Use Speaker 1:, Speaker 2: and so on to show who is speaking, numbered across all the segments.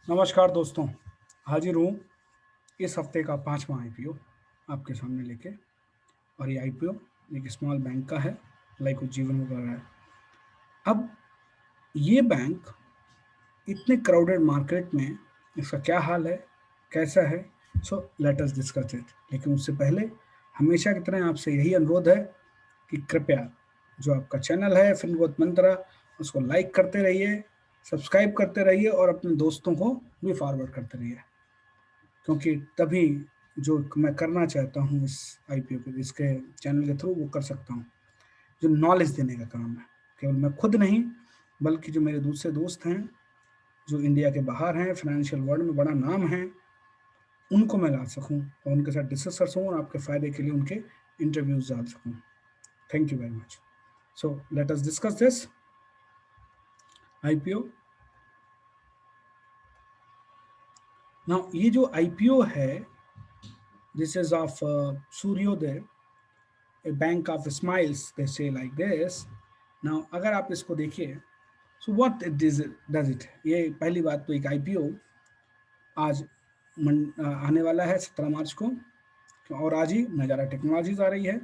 Speaker 1: नमस्कार दोस्तों, हाजिर हूँ इस हफ्ते का 5वां आईपीओ आपके सामने लेके। और ये आईपीओ एक स्मॉल बैंक का है, लाइक उज्जीवन वगैरह है। अब ये बैंक इतने क्राउडेड मार्केट में इसका क्या हाल है, कैसा है? So let us discuss it. लेकिन उससे पहले हमेशा की तरह आपसे यही अनुरोध है कि कृपया जो आपका चैनल है फिल्मगोत मंत्रा, उसको लाइक करते रहिए, सब्सक्राइब करते रहिए और अपने दोस्तों को भी फॉरवर्ड करते रहिए, क्योंकि तभी जो मैं करना चाहता हूँ इस आईपीओ के इसके चैनल के थ्रू वो कर सकता हूँ। जो नॉलेज देने का काम है, केवल मैं खुद नहीं बल्कि जो मेरे दूसरे दोस्त हैं जो इंडिया के बाहर हैं, फाइनेंशियल वर्ल्ड में बड़ा नाम है, उनको मैं ला सकूँ और उनके साथ डिस्कस कर सकूँ और आपके फ़ायदे के लिए उनके इंटरव्यूज डाल सकूँ। Thank you very much. So let us discuss this IPO. Now ये जो आईपीओ है, दिस इज ऑफ सूर्योदय, ए बैंक ऑफ स्माइल्स, दे से लाइक दिस। नाउ अगर आप इसको देखिए, so what it does it. ये पहली बात तो एक आईपीओ आज आने वाला है 17 मार्च को, और आज ही नज़ारा टेक्नोलॉजीज आ रही है।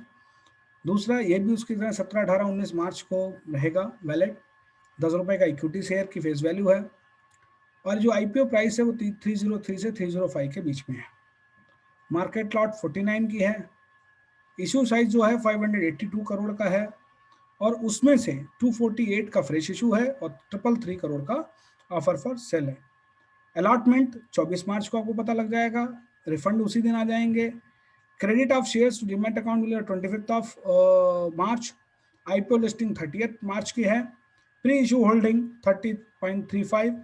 Speaker 1: दूसरा ये भी उसकी तरह 17, 18, 19 मार्च को रहेगा वैलिड। 10 रुपये का इक्विटी शेयर की फेस वैल्यू है, और जो आईपीओ प्राइस है वो 303 से 305 के बीच में है। मार्केट लॉट 49 की है। इशू साइज जो है 582 करोड़ का है, और उसमें से 248 का फ्रेश इशू है और 333 करोड़ का ऑफर फॉर सेल है। अलॉटमेंट 24 मार्च को आपको पता लग जाएगा, रिफंड उसी दिन आ जाएंगे। Credit of shares to demat account will 25 of March. IPO listing 30 March की है। Pre issue holding 30.35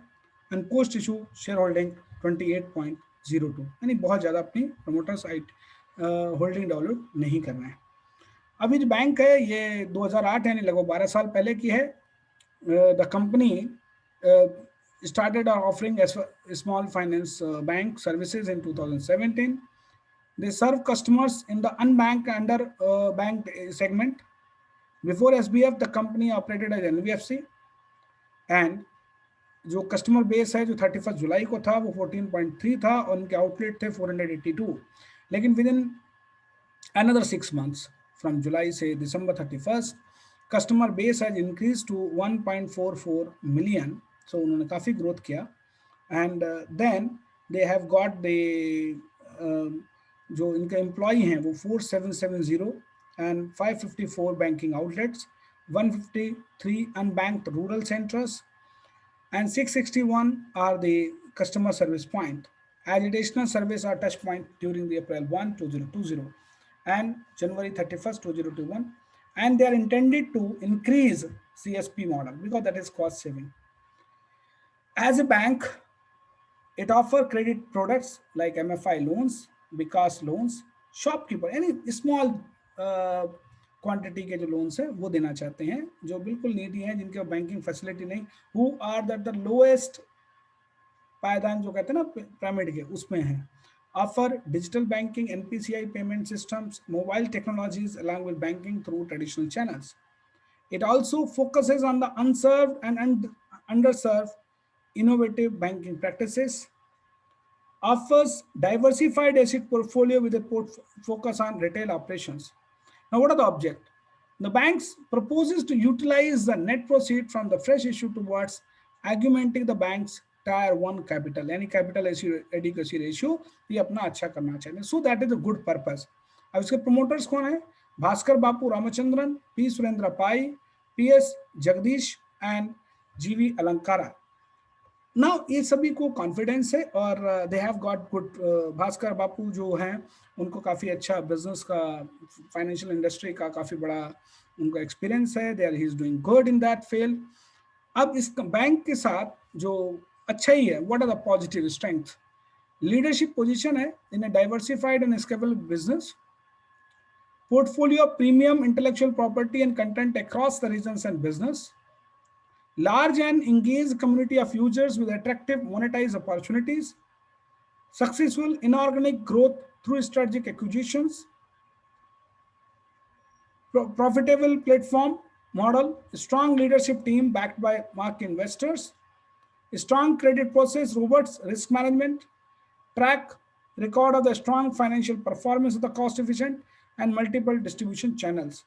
Speaker 1: and post issue share holding 28.02, यानी बहुत ज़्यादा अपनी प्रमोटर्स होल्डिंग डेवलप नहीं कर रहे हैं। अभी जो बैंक है ये 2008 यानी लगभग 12 साल पहले की है। The company started offering small finance bank services in 2017. They serve customers in the unbanked under banked segment. Before SBF, the company operated as NBFC, and जो कस्टमर बेस है जो 31 जुलाई को था वो 14.3 था और उनके आउटलेट थे 482। लेकिन with in another 6 months from July say December 31st, customer base has increased to 1.44 million. So उन्होंने काफ़ी ग्रोथ किया, and then they have got the जो इनके एम्प्लॉई हैं वो 4770 and 554 banking outlets, 153 unbanked rural centers, and 661 are the customer service point. As additional service are touch point during the April 1, 2020 and January 31st, 2021, and they are intended to increase CSP model because that is cost saving. As a bank, it offers credit products like MFI loans, Vikas loans, shopkeeper, any small quantity के जो loans हैं वो देना चाहते हैं, जो बिल्कुल needy हैं, जिनके बैंकिंग फैसिलिटी नहीं, हु आर द लोएस्ट पायदान जो कहते हैं ना पिरामिड के, उसमें है। Offer digital banking, NPCI payment systems, mobile technologies along with banking through traditional channels. It also focuses on the unserved and underserved innovative banking practices, offers diversified asset portfolio with a focus on retail operations. Now, what are the object? The banks proposes to utilize the net proceed from the fresh issue towards augmenting the bank's tier 1 capital, यानी capital adequacy ratio ये अपना अच्छा करना चाहिए. So that is a good purpose. अब इसके promoters कौन है? Bhaskar Bapu Ramachandran, P Surendra Pai, P S Jagdish and GV Alankara. Now ये सभी को कॉन्फिडेंस है और they have got good. Bhaskar Bapu जो हैं उनको काफ़ी अच्छा बिजनेस का, फाइनेंशियल इंडस्ट्री का काफ़ी बड़ा उनका एक्सपीरियंस है. They are he is doing good in that field. अब इस बैंक के साथ जो अच्छा ही है, what are the positive strength? Leadership position है in a diversified and scalable business, portfolio of premium intellectual property and content across the regions and business, large and engaged community of users with attractive monetized opportunities, successful inorganic growth through strategic acquisitions, profitable platform model, strong leadership team backed by market investors, Strong credit process, robust risk management, track record of the strong financial performance of the cost efficient and multiple distribution channels.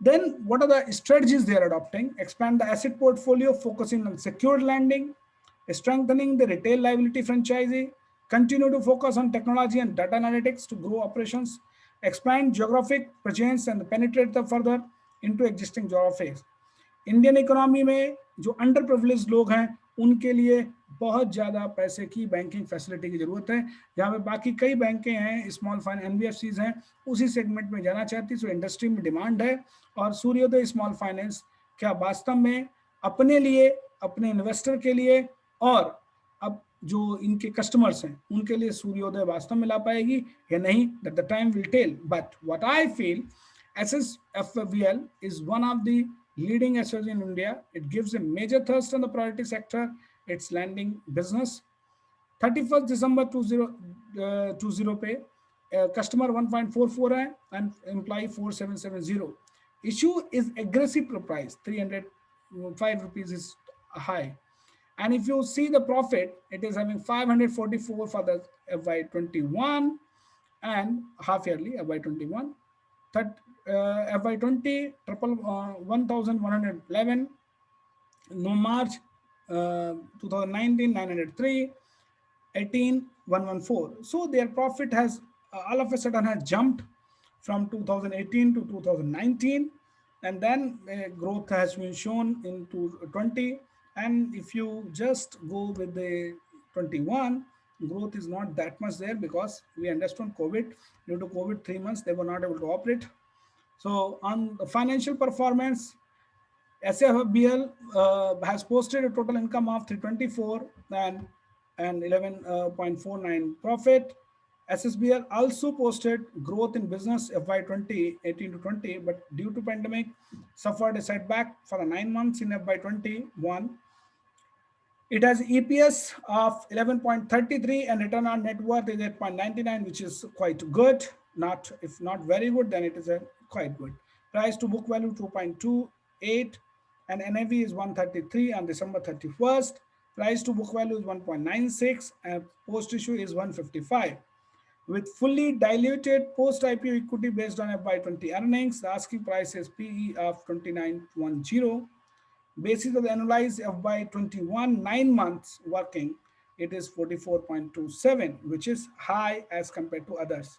Speaker 1: Then what are the strategies they are adopting? Expand the asset portfolio, focusing on secured lending, strengthening the retail liability franchisee, continue to focus on technology and data analytics to grow operations, expand geographic presence and penetrate the further into existing geographies. Indian economy में जो under privilege लोग हैं उनके लिए बहुत ज़्यादा पैसे की बैंकिंग फैसिलिटी की ज़रूरत है, जहाँ पे बाकी कई बैंकें हैं, स्मॉल फाइन एनबीएफसीज हैं, उसी सेगमेंट में जाना चाहती, सो इंडस्ट्री में डिमांड है। और सूर्योदय स्मॉल फाइनेंस क्या वास्तव में अपने लिए, अपने इन्वेस्टर के लिए और अब जो इनके कस्टमर्स हैं उनके लिए सूर्योदय वास्तव में ला पाएगी या नहीं, that the time will tell. But what I feel, SSFVL is one of the leading SOs in India. It gives a major thrust on the priority sector, its lending business. 31st December 2020 पे customer 1.44 है and employee 4770. Issue is aggressive price, 305 rupees is high. And if you see the profit, it is having 544 for the FY21 and half yearly FY21. FY20 1111, no March 2019 903, 18 114. So their profit has all of a sudden has jumped from 2018 to 2019, and then growth has been shown in 2020. And if you just go with the 21, growth is not that much there because we understand COVID. Due to COVID, 3 months they were not able to operate. So on the financial performance, SFBL has posted a total income of 324 and 11.49 profit. SSBL also posted growth in business FY 2018 to 20, but due to pandemic suffered a setback for the 9 months in FY 21. It has EPS of 11.33 and return on net worth is 8.99, which is quite good. Not, if not very good, then it is a quite good. Price to book value 2.28 and NAV is 133 on December 31st. Price to book value is 1.96 and post issue is 155. With fully diluted post IPO equity based on FY20 earnings, the asking price is PE of 2910. Basis of the annualized FY21 9 months working, it is 44.27, which is high as compared to others.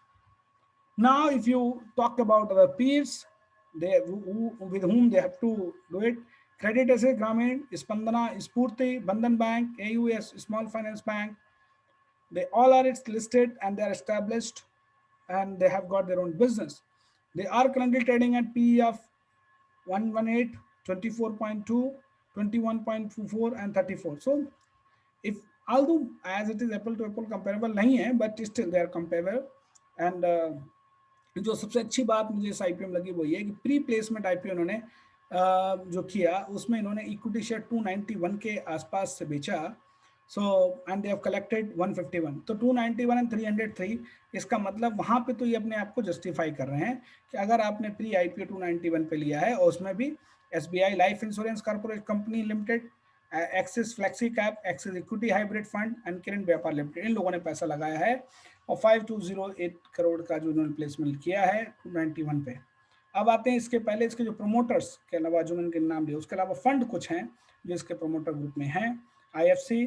Speaker 1: Now, if you talk about other peers, with whom they have to do it, Credit Asset Grameen, Spandana, Spurti, Bandhan Bank, AUS, Small Finance Bank, they all are listed and they are established and they have got their own business. They are currently trading at PE of 118, 24.2, 21.24 and 34. So if although as it is apple to apple comparable nahi hai, but still they are comparable. And जो सबसे अच्छी बात मुझे इस IPO में लगी वो ये कि प्री प्लेसमेंट आईपीओ इन्होंने जो किया उसमें इन्होंने इक्विटी शेयर 291 के आसपास से बेचा. So and they have collected 151. तो 291 एंड 303, इसका मतलब वहां पे तो ये अपने आप को जस्टिफाई कर रहे हैं कि अगर आपने प्री आईपीओ 291 पे लिया है और उसमें भी SBI life insurance corporate company limited, Axis flexi cap, Axis equity hybrid fund and Kiran Vyapar limited, इन लोगों ने पैसा लगाया है और 5208 करोड़ का जो उन्होंने प्लेसमेंट किया है 291 पे. अब आते हैं इसके पहले इसके जो प्रोमोटर्स के अलावा जो उनके नाम दिए, उसके अलावा फंड कुछ हैं जो इसके प्रोमोटर ग्रुप में हैं. आईएफसी,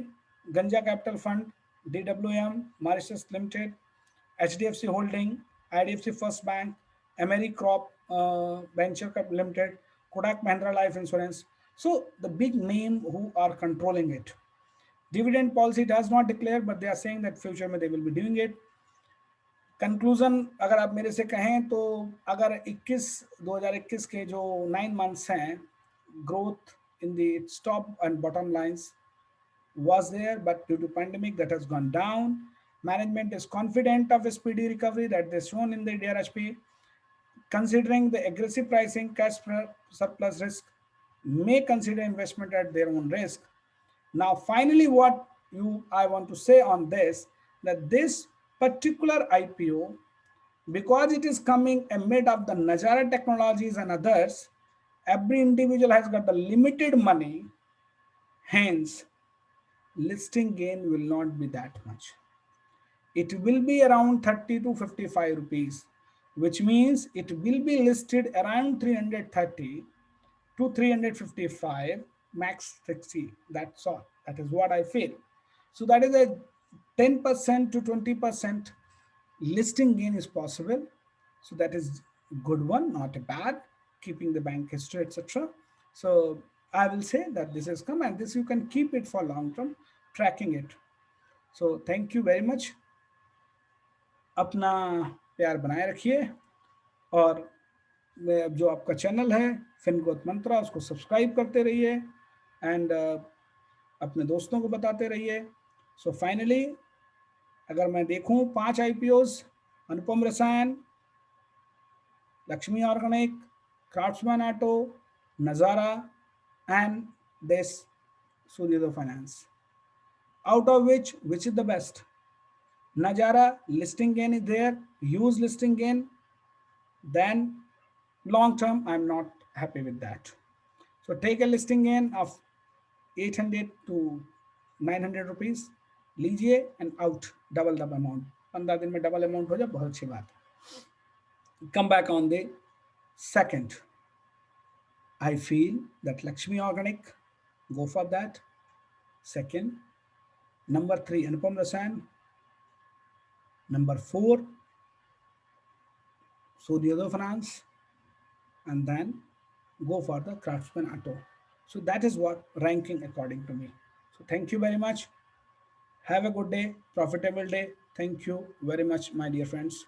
Speaker 1: गंजा capital fund, DWM, Mauritius limited, HDFC holding, IDFC first bank, एमेरी crop venture limited, Kotak Mahindra life insurance. So the big name who are controlling it. Dividend policy it has not declared, but they are saying that future में they will be doing it. Conclusion अगर आप मेरे से कहें तो अगर 2021 के जो 9 months हैं, growth in the top and bottom lines was there, but due to pandemic that has gone down. Management is confident of a speedy recovery that they shown in the DRHP. Considering the aggressive pricing, cash surplus risk, may consider investment at their own risk. Now, finally, what I want to say on this, that this particular IPO, because it is coming amid of the Nazara Technologies and others, every individual has got the limited money, hence listing gain will not be that much. It will be around 30 to 55 rupees, which means it will be listed around 330 to 355, max 60. That's all. That is what I feel. So that is a 10% to 20% listing gain is possible. So that is good one, not a bad, keeping the bank history, etc. So I will say that this has come, and this you can keep it for long term, tracking it. So thank you very much. अपना प्यार बनाए रखिए, और जो आपका channel है फिनग्रोथ मंत्रा, उसको subscribe करते रहिए, एंड अपने दोस्तों को बताते रहिए. सो फाइनली अगर मैं देखूं 5 आईपीओज, अनुपम रसायन, लक्ष्मी ऑर्गेनिक, क्राफ्ट्समैन ऑटो, नज़ारा, and this Suryoday Finance. Out of which is the best? Najara listing gain is there, huge listing gain. Then long term, I'm not happy with that. So take a listing gain of 800 to 900 rupees, लीजिए and out, double the amount. 15 दिन में double amount हो जाए, बहुत अच्छी बात. Come back on the second. I feel that Lakshmi Organic, go for that. Second. Number 3, Anupam Rasayan. Number 4, Suryoday Finance. And then go for the Craftsman Auto. So that is what ranking according to me. So thank you very much. Have a good day, profitable day. Thank you very much, my dear friends.